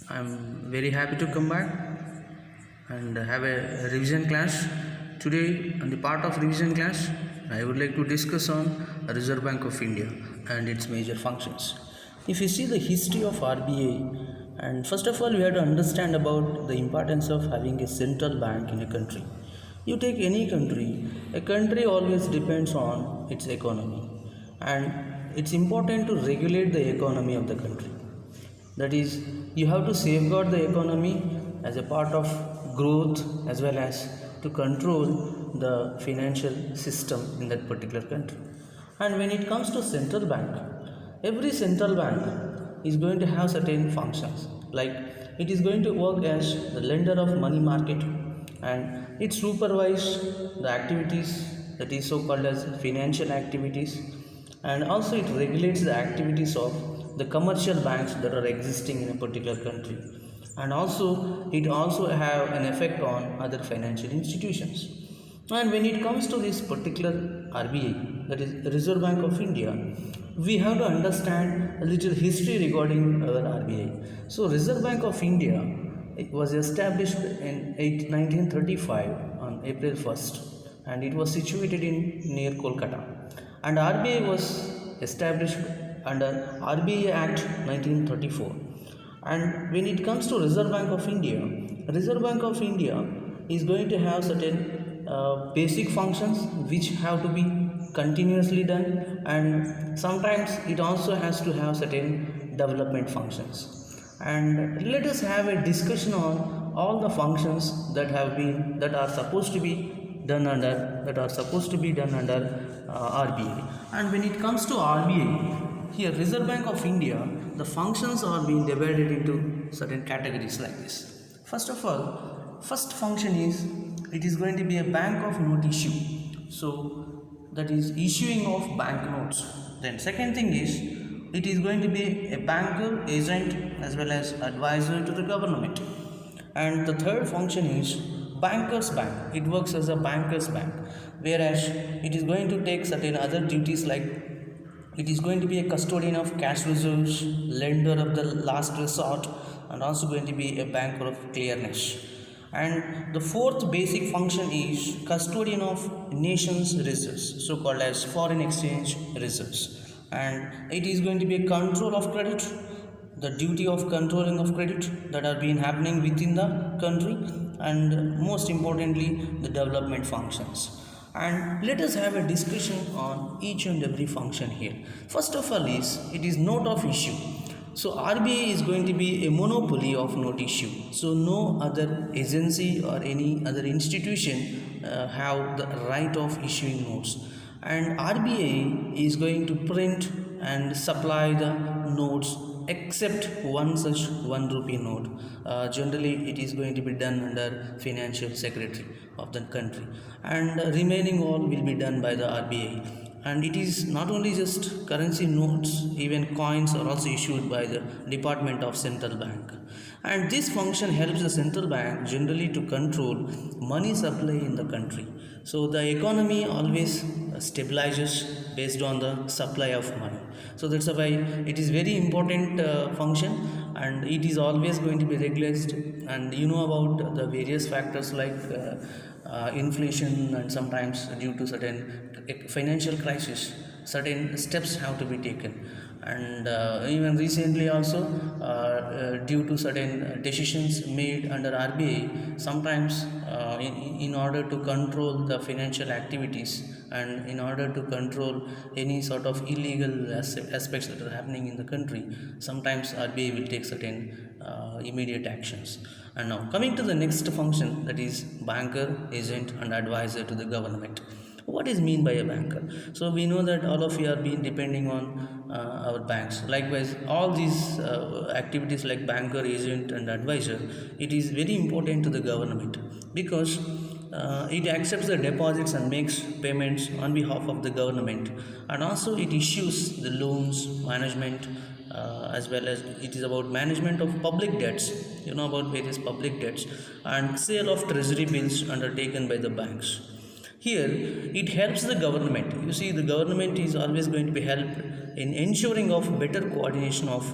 I'm very happy to come back and have a revision class. Today, on the part of revision class, I would like to discuss on Reserve Bank of India and its major functions. If you see the history of RBI, and first of all, we have to understand about the importance of having a central bank in a country. You take any country, a country always depends on its economy, and it's important to regulate the economy of the country. That is, you have to safeguard the economy as a part of growth as well as to control the financial system in that particular country. And when it comes to central bank, every central bank is going to have certain functions, like it is going to work as the lender of money market, and it supervises the activities, that is so called as financial activities, and also it regulates the activities of the commercial banks that are existing in a particular country, and also it also have an effect on other financial institutions. And when it comes to this particular RBI, that is Reserve Bank of India, we have to understand a little history regarding our RBI. So Reserve Bank of India, it was established in 1935 on April 1st, and it was situated in near Kolkata. And RBI was established under RBI Act 1934. And when it comes to Reserve Bank of India, Reserve Bank of India is going to have certain basic functions which have to be continuously done, and sometimes it also has to have certain development functions. And let us have a discussion on all the functions that are supposed to be done under RBI. And when it comes to RBI, here Reserve Bank of India, the functions are being divided into certain categories like this. First of all, first function is it is going to be a bank of note issue, so that is issuing of banknotes. Then second thing is it is going to be a banker, agent as well as advisor to the government. And the third function is bankers bank. It works as a bankers bank, whereas it is going to take certain other duties, like it is going to be a custodian of cash reserves, lender of the last resort, and also going to be a banker of clearness. And the fourth basic function is custodian of nations reserves, so called as foreign exchange reserves. And it is going to be a control of credit, the duty of controlling of credit that are being happening within the country, and most importantly the development functions. And let us have a discussion on each and every function here. First of all is it is note of issue. So RBI is going to be a monopoly of note issue, so no other agency or any other institution have the right of issuing notes. And RBI is going to print and supply the notes except one such 1 rupee note. Generally it is going to be done under financial secretary of the country, and remaining all will be done by the RBI. And it is not only just currency notes, even coins are also issued by the Department of Central Bank. And this function helps the central bank generally to control money supply in the country. So the economy always stabilizes based on the supply of money. So that's why it is very important function, and it is always going to be regulated. And you know about the various factors like inflation, and sometimes due to certain financial crisis certain steps have to be taken. And even recently also due to certain decisions made under RBI, sometimes in order to control the financial activities and in order to control any sort of illegal aspects that are happening in the country, sometimes RBI will take certain immediate actions. And now coming to the next function, that is banker, agent and advisor to the government. What is mean by a banker? So we know that all of you are being depending on our banks. Likewise, all these activities like banker, agent and advisor, it is very important to the government, because it accepts the deposits and makes payments on behalf of the government, and also it issues the loans management, as well as it is about management of public debts, you know about various public debts, and sale of treasury bills undertaken by the banks. Here it helps the government. You see, the government is always going to be helped in ensuring of better coordination of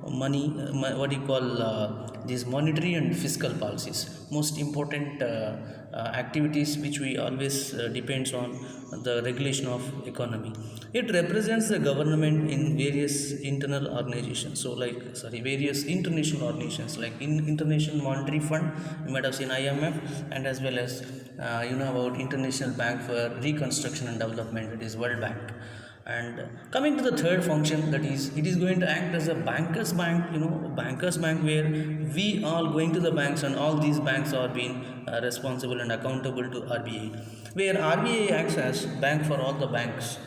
money, what do you call these monetary and fiscal policies, most important activities which we always depends on the regulation of economy. It represents the government in various internal organizations, so like sorry various international organizations like in International Monetary Fund, you might have seen IMF, and as well as about International Bank for Reconstruction and Development, that is World Bank. And coming to the third function, that is it is going to act as a bankers bank, bankers bank, where we all going to the banks and all these banks are being responsible and accountable to RBI, where RBI acts as bank for all the banks,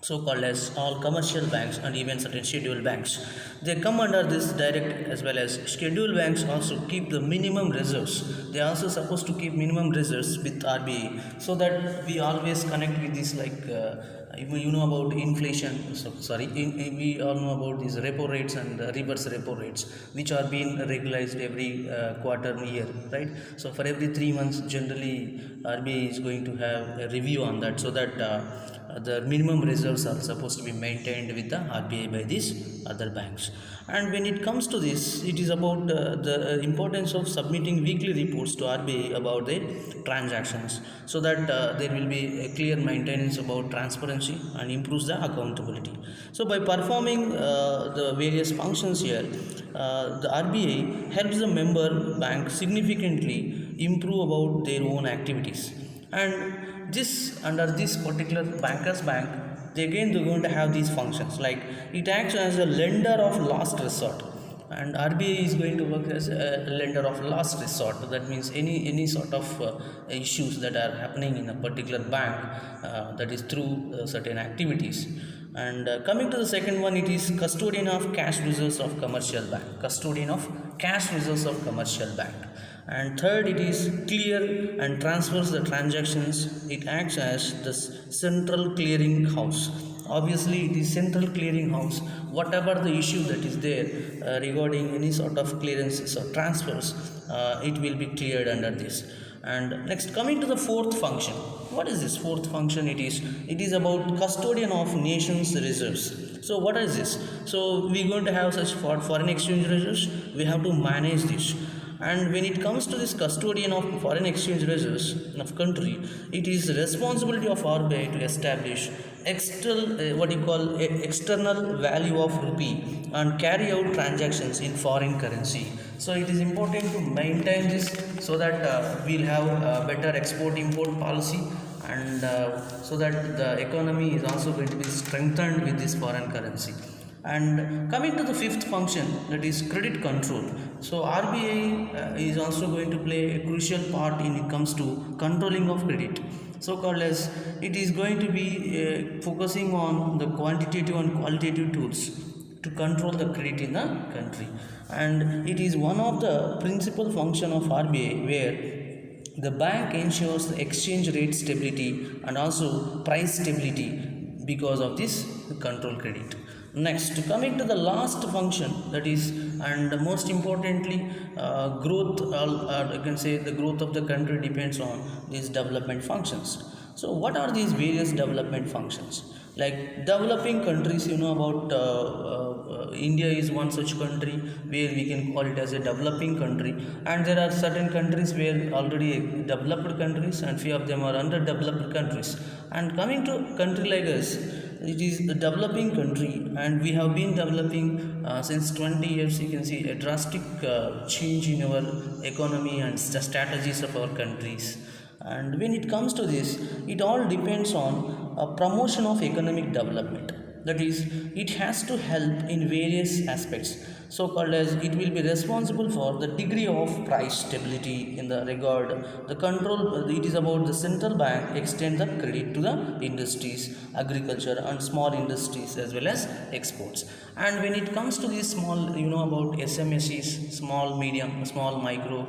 so called as all commercial banks and even certain scheduled banks. They come under this direct, as well as scheduled banks also keep the minimum reserves. They are also supposed to keep minimum reserves with RBI, so that we always connect with this, like about inflation. So sorry, we all know about these repo rates and reverse repo rates, which are being regularized every quarter year, right? So for every 3 months, generally RBI is going to have a review on that, so that the minimum reserves are supposed to be maintained with the RBI by these other banks. And when it comes to this, it is about the importance of submitting weekly reports to RBI about the transactions, so that there will be a clear maintenance about transparency and improves the accountability. So by performing the various functions here, the RBI helps the member bank significantly improve about their own activities. And this, under this particular bankers bank, they're going to have these functions, like it acts as a lender of last resort, and RBI is going to work as a lender of last resort. That means any sort of issues that are happening in a particular bank, that is through certain activities. And coming to the second one, it is custodian of cash reserves of commercial bank, custodian of cash reserves of commercial bank. And third, it is clear and transfers the transactions. It acts as the central clearing house. Obviously it is central clearing house, whatever the issue that is there regarding any sort of clearances or transfers, it will be cleared under this. And next, coming to the fourth function, what is this fourth function? It is about custodian of nations reserves. So what is this? So we're going to have such for foreign exchange reserves, we have to manage this. And when it comes to this custodian of foreign exchange reserves of country, it is responsibility of RBI to establish external value of rupee and carry out transactions in foreign currency. So it is important to maintain this, so that we'll have a better export import policy, and so that the economy is also going to be strengthened with this foreign currency. And coming to the fifth function, that is credit control. So RBI is also going to play a crucial part in it comes to controlling of credit, so called as it is going to be focusing on the quantitative and qualitative tools to control the credit in the country. And it is one of the principal function of RBI, where the bank ensures the exchange rate stability and also price stability because of this control credit. Next, coming to the last function, that is, and most importantly, growth, you can say the growth of the country depends on these development functions. So what are these various development functions? Like developing countries, about India is one such country where we can call it as a developing country, and there are certain countries where already developed countries, and few of them are underdeveloped countries. And coming to country like us, it is a developing country, and we have been developing since 20 years. You can see a drastic change in our economy and the strategies of our countries. And when it comes to this, it all depends on a promotion of economic development. That is, it has to help in various aspects, so called as it will be responsible for the degree of price stability in the regard the control. It is about the central bank extend the credit to the industries, agriculture and small industries, as well as exports. And when it comes to these small, about SMSEs, small micro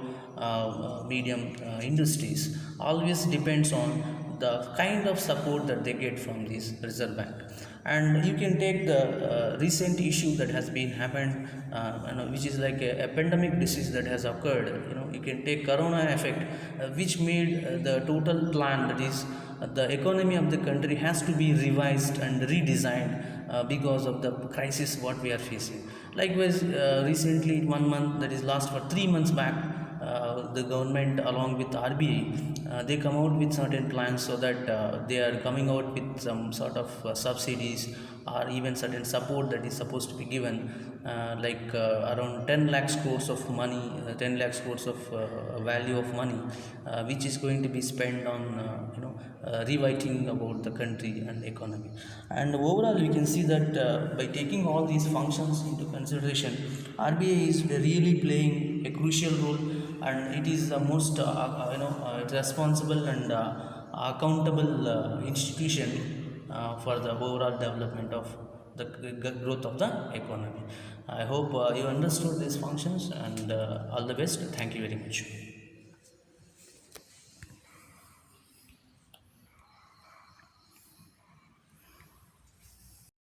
medium industries, always depends on the kind of support that they get from this reserve bank. And you can take the recent issue that has been happened, which is like a pandemic disease that has occurred. You can take corona effect, which made the total plan, that is the economy of the country has to be revised and redesigned because of the crisis what we are facing. Likewise, recently, 1 month, that is last for 3 months back, the government along with RBI, they come out with certain plans so that they are coming out with some sort of subsidies or even certain support that is supposed to be given, around 10 lakhs crores of money, 10 lakhs crores of value of money, which is going to be spent on rewriting about the country and economy. And overall, we can see that by taking all these functions into consideration, RBI is really playing a crucial role, and it is the most responsible and accountable institution for the overall development of the growth of the economy. I hope you understood these functions, and all the best. Thank you very much.